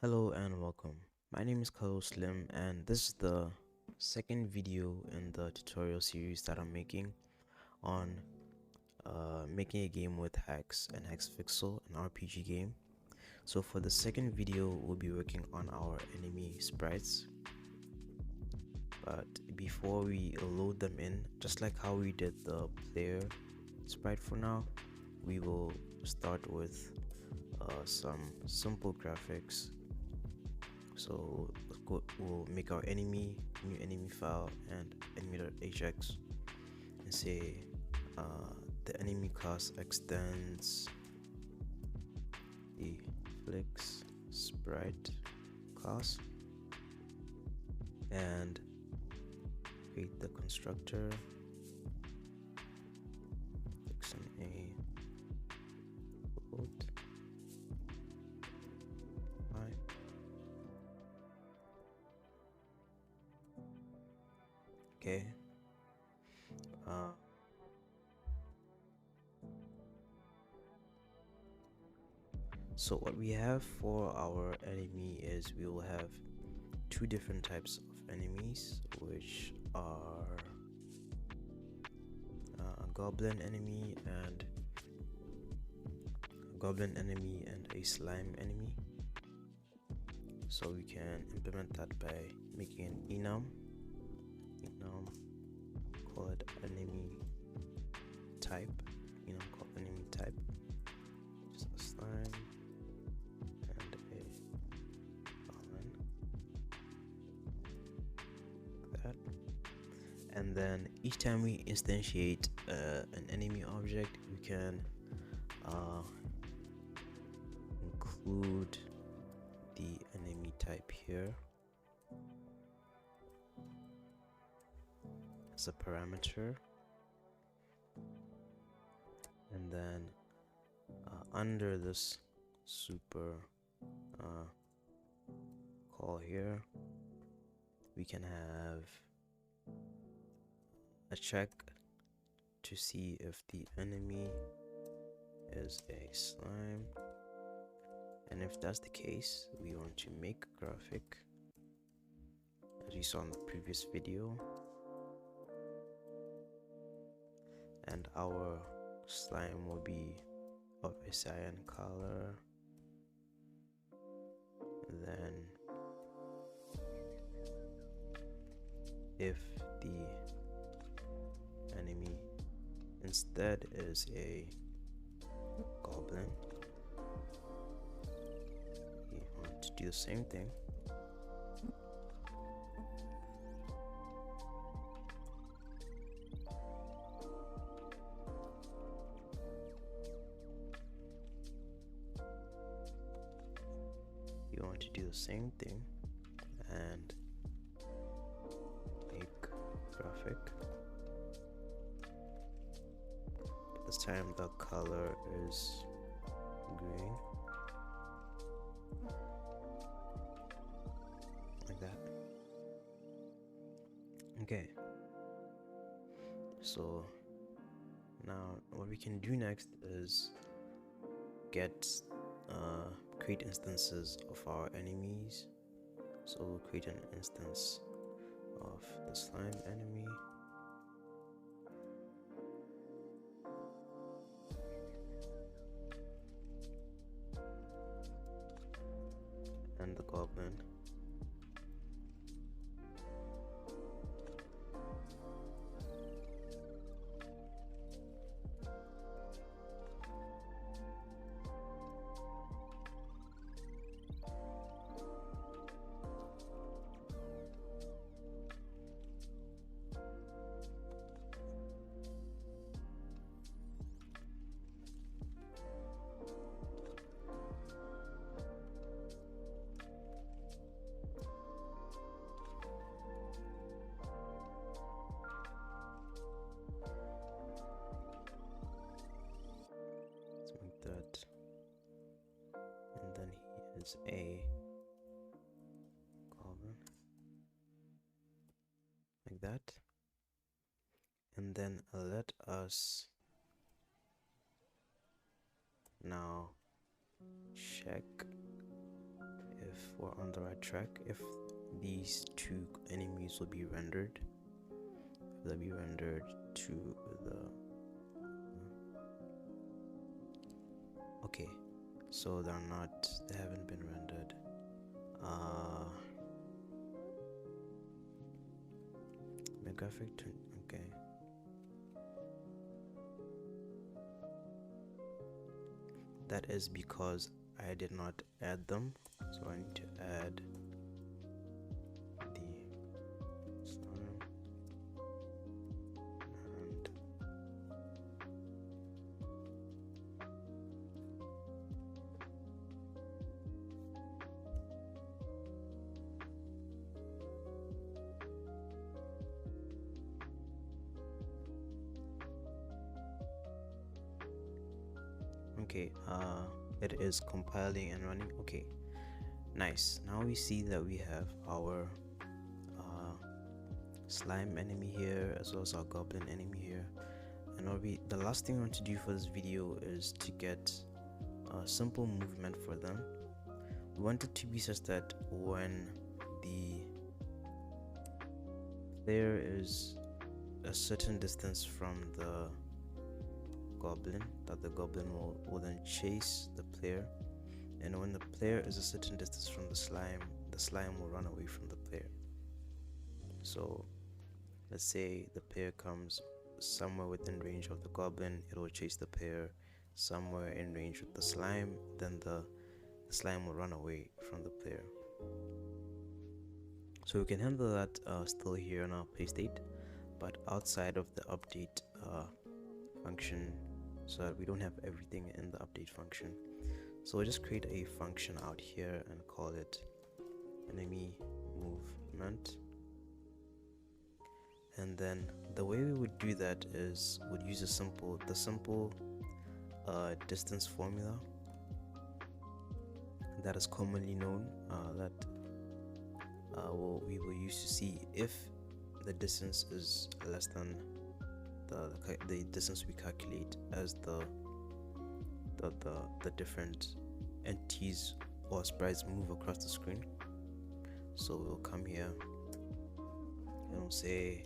Hello and welcome. My name is Slim and this is the second video in the tutorial series that I'm making on making a game with Haxe and Haxeflixel, an RPG game. So for the second video, we'll be working on our enemy sprites. But before we load them in, just like how we did the player sprite for now, we will start with some simple graphics. So we'll make our new enemy file and enemy.hx and say the enemy class extends the flix sprite class, and create the constructor fixing a float. Okay. So what we have for our enemy is we will have two different types of enemies, which are a goblin enemy and a slime enemy. So we can implement that by making an enum, call it enemy type, called enemy type, just a slime and a goblin, like that. And then each time we instantiate an enemy object, we can include the enemy type here as a parameter, and then under this super call here, we can have a check to see if the enemy is a slime, and if that's the case, we want to make a graphic as you saw in the previous video, and our slime will be of a cyan color. Then if the enemy instead is a goblin, we want to do the same thing. You want to do the same thing and make graphic. This time the color is green, like that. Okay, so now what we can do next is create instances of our enemies. So we'll create an instance of the slime enemy, and the goblin, that, and then he is a goblin, like that. And then let us now check if we're on the right track. If these two enemies will be rendered, they'll be rendered to the okay, so they haven't been rendered. My graphic okay. That is because I did not add them, so I need to add the slime and okay, it is compiling and running. Okay, nice. Now we see that we have our slime enemy here as well as our goblin enemy here, and the last thing I want to do for this video is to get a simple movement for them. We want it to be such that when the player is a certain distance from the goblin, that the goblin will then chase the player, and when the player is a certain distance from the slime will run away from the player. So let's say the player comes somewhere within range of the goblin, it will chase the player somewhere in range with the slime, then the slime will run away from the player. So we can handle that still here in our playstate, but outside of the update function, so that we don't have everything in the update function. So we'll just create a function out here and call it enemy movement. And then the way we would do that is we'd use the simple distance formula that is commonly known, that we will use to see if the distance is less than the distance we calculate as the different entities or sprites move across the screen. So we'll come here and we'll say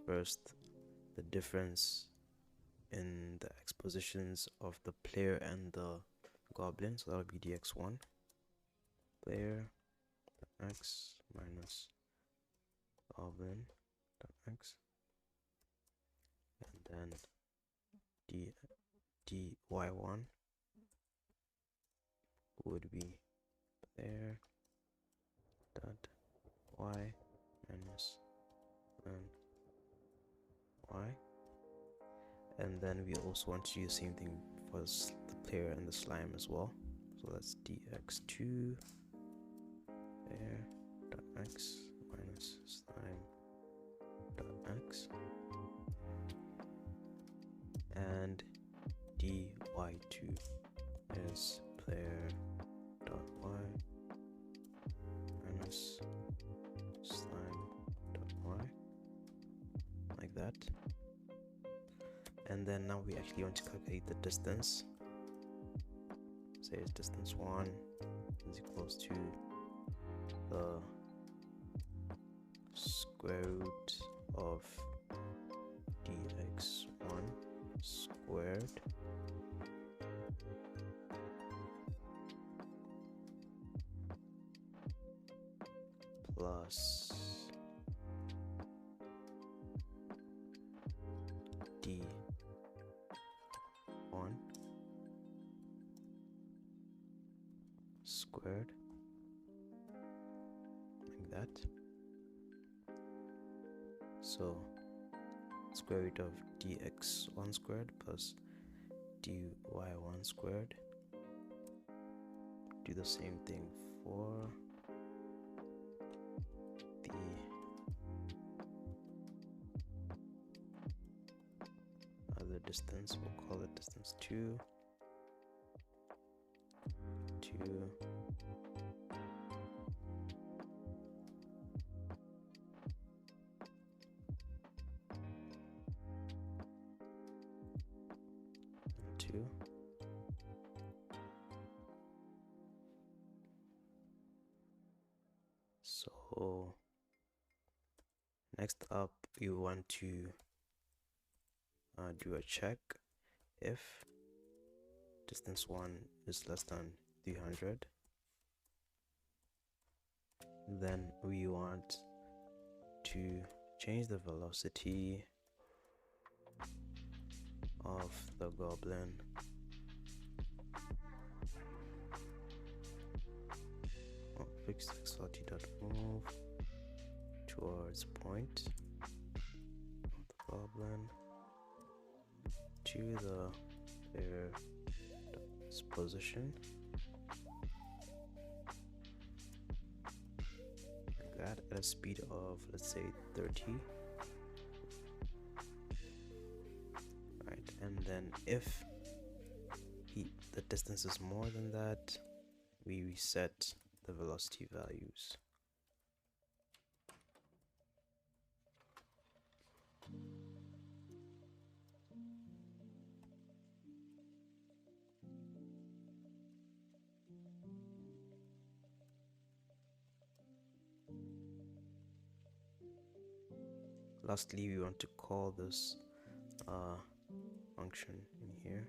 first the difference in the expositions of the player and the goblin, so that'll be dx1 player x minus goblin x, and then dy1 would be player dot y minus y, and then we also want to do the same thing for the player and the slime as well. So that's dx2 player dot x minus slime dot x, and dy2 is player dot y minus slime dot y, like that. And then now we actually want to calculate the distance. Say it's distance 1 is equals to the square root of dx1 squared plus d1 squared, like that. So square root of dx1 squared plus dy1 squared. Do the same thing for the other distance. We'll call it distance 2 2. So next up, you want to do a check if distance 1 is less than 300. Then we want to change the velocity of the goblin Haxeflixel.move towards point of the goblin to the player's position, like that, at a speed of, let's say, 30. Right, and then if the distance is more than that, we reset the velocity values. Lastly, we want to call this function in here,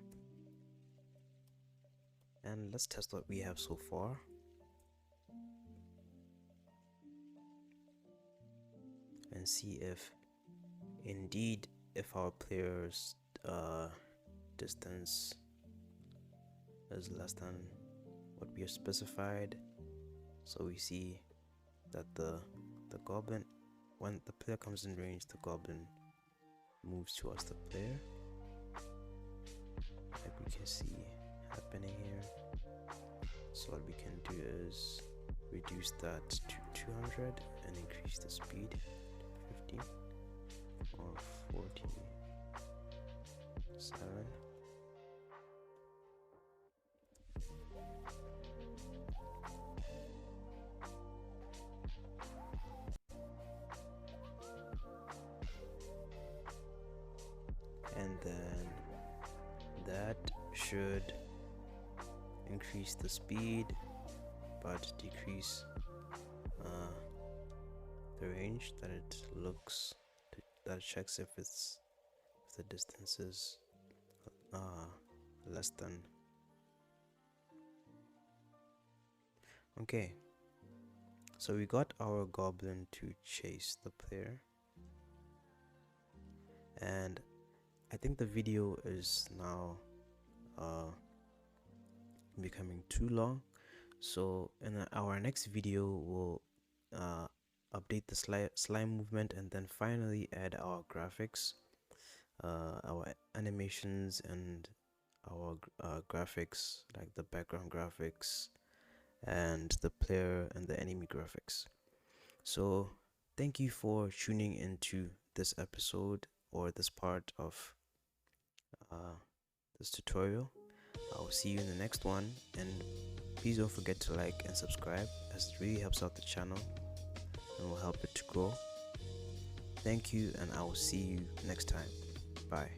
and let's test what we have so far. And see if indeed if our player's distance is less than what we have specified. So we see that the goblin, when the player comes in range, the goblin moves towards the player, like we can see happening here. So what we can do is reduce that to 200 and increase the speed to 50 or 47. And then that should increase the speed but decrease the range that it looks to, that it checks if the distance is less than. Okay, so we got our goblin to chase the player, and I think the video is now becoming too long. So in our next video, we'll update the slime movement, and then finally add our graphics, our animations, and our graphics, like the background graphics and the player and the enemy graphics. So thank you for tuning into this episode, or this part of this tutorial. I will see you in the next one, and please don't forget to like and subscribe, as it really helps out the channel and will help it to grow. Thank you, and I will see you next time. Bye.